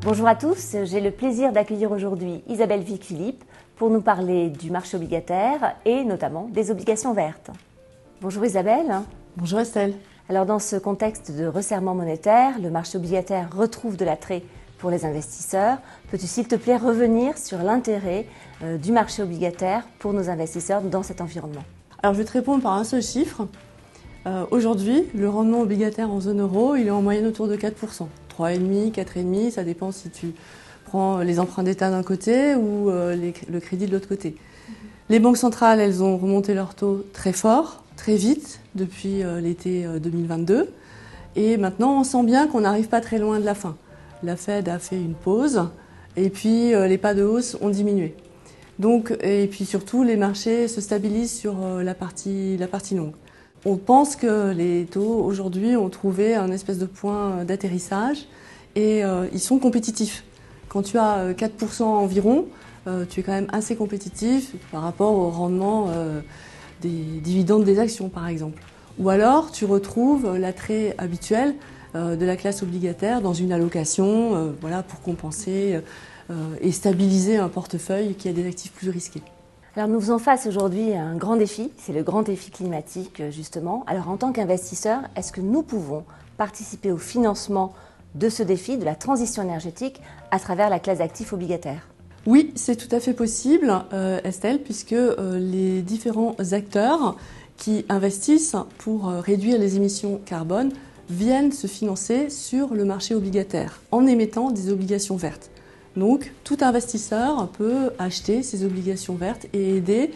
Bonjour à tous, j'ai le plaisir d'accueillir aujourd'hui Isabelle Vic-Philippe pour nous parler du marché obligataire et notamment des obligations vertes. Bonjour Isabelle. Bonjour Estelle. Alors dans ce contexte de resserrement monétaire, le marché obligataire retrouve de l'attrait pour les investisseurs. Peux-tu s'il te plaît revenir sur l'intérêt du marché obligataire pour nos investisseurs dans cet environnement? Alors je vais te répondre par un seul chiffre. Aujourd'hui, le rendement obligataire en zone euro, il est en moyenne autour de 4%. 3,5, 4,5, ça dépend si tu prends les emprunts d'État d'un côté ou le crédit de l'autre côté. Les banques centrales, elles ont remonté leur taux très fort, très vite, depuis l'été 2022. Et maintenant, on sent bien qu'on n'arrive pas très loin de la fin. La Fed a fait une pause et puis les pas de hausse ont diminué. Donc, et puis surtout, les marchés se stabilisent sur la partie longue. On pense que les taux aujourd'hui ont trouvé un espèce de point d'atterrissage et ils sont compétitifs. Quand tu as 4% environ, tu es quand même assez compétitif par rapport au rendement des dividendes des actions par exemple. Ou alors tu retrouves l'attrait habituel de la classe obligataire dans une allocation voilà, pour compenser et stabiliser un portefeuille qui a des actifs plus risqués. Alors nous faisons face aujourd'hui à un grand défi, c'est le grand défi climatique justement. Alors en tant qu'investisseurs, est-ce que nous pouvons participer au financement de ce défi, de la transition énergétique, à travers la classe d'actifs obligataires? Oui, c'est tout à fait possible, Estelle, puisque les différents acteurs qui investissent pour réduire les émissions carbone viennent se financer sur le marché obligataire en émettant des obligations vertes. Donc, tout investisseur peut acheter ces obligations vertes et aider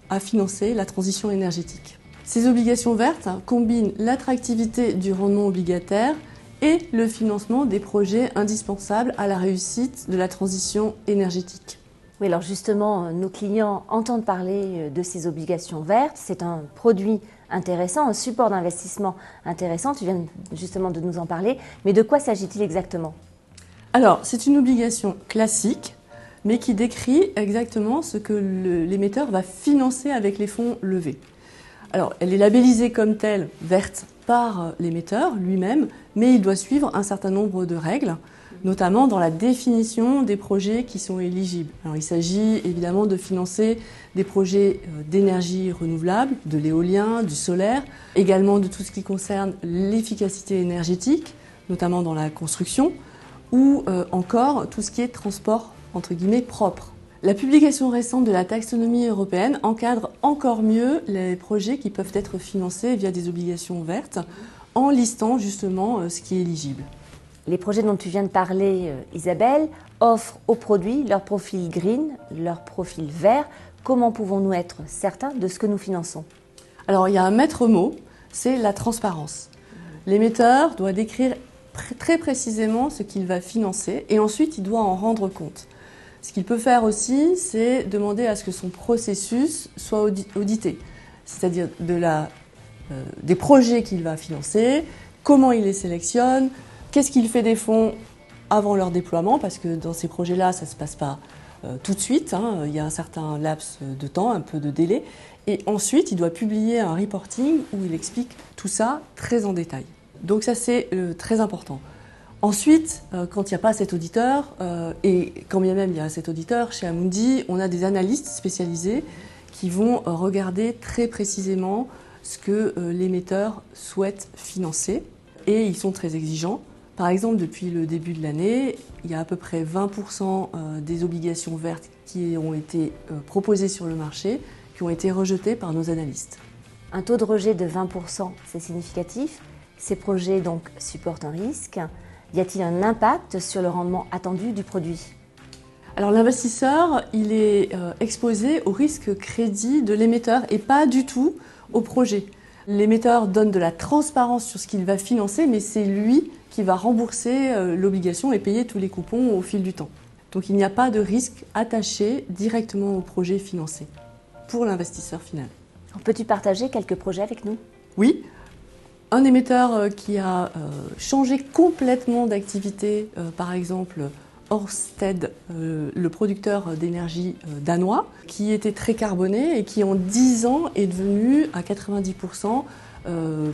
à financer la transition énergétique. Ces obligations vertes combinent l'attractivité du rendement obligataire et le financement des projets indispensables à la réussite de la transition énergétique. Oui, alors justement, nos clients entendent parler de ces obligations vertes. C'est un produit intéressant, un support d'investissement intéressant. Tu viens justement de nous en parler. Mais de quoi s'agit-il exactement ? Alors, c'est une obligation classique, mais qui décrit exactement ce que l'émetteur va financer avec les fonds levés. Alors, elle est labellisée comme telle, verte, par l'émetteur lui-même, mais il doit suivre un certain nombre de règles, notamment dans la définition des projets qui sont éligibles. Alors, il s'agit évidemment de financer des projets d'énergie renouvelable, de l'éolien, du solaire, également de tout ce qui concerne l'efficacité énergétique, notamment dans la construction, ou encore tout ce qui est transport, entre guillemets, propre. La publication récente de la taxonomie européenne encadre encore mieux les projets qui peuvent être financés via des obligations vertes, en listant justement ce qui est éligible. Les projets dont tu viens de parler, Isabelle, offrent aux produits leur profil green, leur profil vert. Comment pouvons-nous être certains de ce que nous finançons ? Alors il y a un maître mot, c'est la transparence. L'émetteur doit décrire très précisément ce qu'il va financer et ensuite il doit en rendre compte. Ce qu'il peut faire aussi, c'est demander à ce que son processus soit audité, c'est-à-dire des projets qu'il va financer, comment il les sélectionne, qu'est-ce qu'il fait des fonds avant leur déploiement, parce que dans ces projets-là, ça ne se passe pas tout de suite, hein, il y a un certain laps de temps, un peu de délai, et ensuite il doit publier un reporting où il explique tout ça très en détail. Donc ça, c'est très important. Ensuite, quand il n'y a pas cet auditeur, et quand bien même il y a cet auditeur, chez Amundi, on a des analystes spécialisés qui vont regarder très précisément ce que l'émetteur souhaite financer. Et ils sont très exigeants. Par exemple, depuis le début de l'année, il y a à peu près 20% des obligations vertes qui ont été proposées sur le marché, qui ont été rejetées par nos analystes. Un taux de rejet de 20%, c'est significatif. Ces projets donc supportent un risque. Y a-t-il un impact sur le rendement attendu du produit ? Alors l'investisseur, il est exposé au risque crédit de l'émetteur et pas du tout au projet. L'émetteur donne de la transparence sur ce qu'il va financer, mais c'est lui qui va rembourser l'obligation et payer tous les coupons au fil du temps. Donc il n'y a pas de risque attaché directement au projet financé pour l'investisseur final. Peux-tu partager quelques projets avec nous ? Oui. Un émetteur qui a changé complètement d'activité, par exemple Ørsted, le producteur d'énergie danois, qui était très carboné et qui en 10 ans est devenu à 90%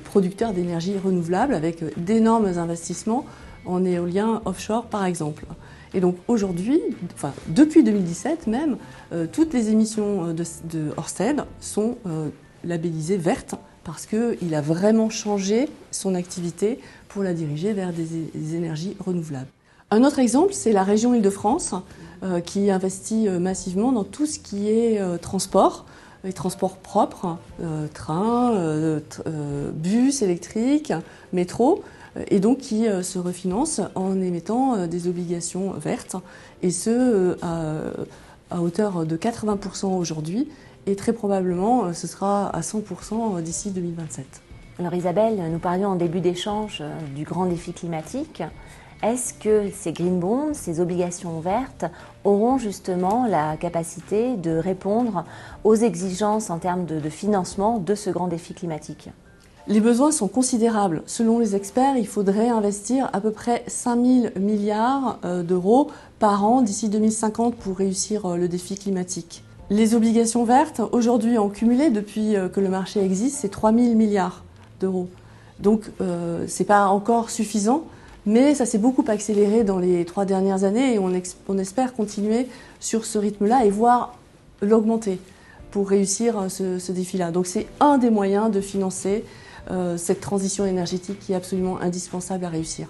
producteur d'énergie renouvelable avec d'énormes investissements en éolien offshore par exemple. Et donc aujourd'hui, enfin depuis 2017 même, toutes les émissions de Ørsted sont labellisées vertes parce qu'il a vraiment changé son activité pour la diriger vers des énergies renouvelables. Un autre exemple, c'est la région Île-de-France qui investit massivement dans tout ce qui est transport, les transports propres, train, bus électriques, métro, et donc qui se refinance en émettant des obligations vertes, et ce à hauteur de 80% aujourd'hui, et très probablement ce sera à 100% d'ici 2027. Alors Isabelle, nous parlions en début d'échange du grand défi climatique. Est-ce que ces green bonds, ces obligations vertes, auront justement la capacité de répondre aux exigences en termes de financement de ce grand défi climatique ? Les besoins sont considérables. Selon les experts, il faudrait investir à peu près 5 000 milliards d'euros par an d'ici 2050 pour réussir le défi climatique. Les obligations vertes, aujourd'hui en cumulé, depuis que le marché existe, c'est 3 000 milliards d'euros. Donc c'est pas encore suffisant, mais ça s'est beaucoup accéléré dans les 3 dernières années et on espère continuer sur ce rythme-là et voire l'augmenter pour réussir ce défi-là. Donc c'est un des moyens de financer cette transition énergétique qui est absolument indispensable à réussir.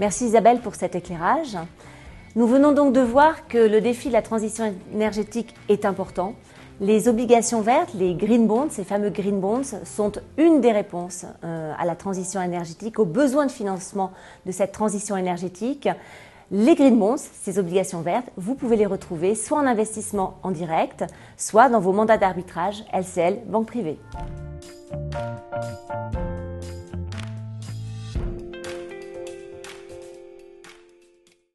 Merci Isabelle pour cet éclairage. Nous venons donc de voir que le défi de la transition énergétique est important. Les obligations vertes, les green bonds, ces fameux green bonds, sont une des réponses à la transition énergétique, aux besoins de financement de cette transition énergétique. Les green bonds, ces obligations vertes, vous pouvez les retrouver soit en investissement en direct, soit dans vos mandats d'arbitrage LCL Banque Privée.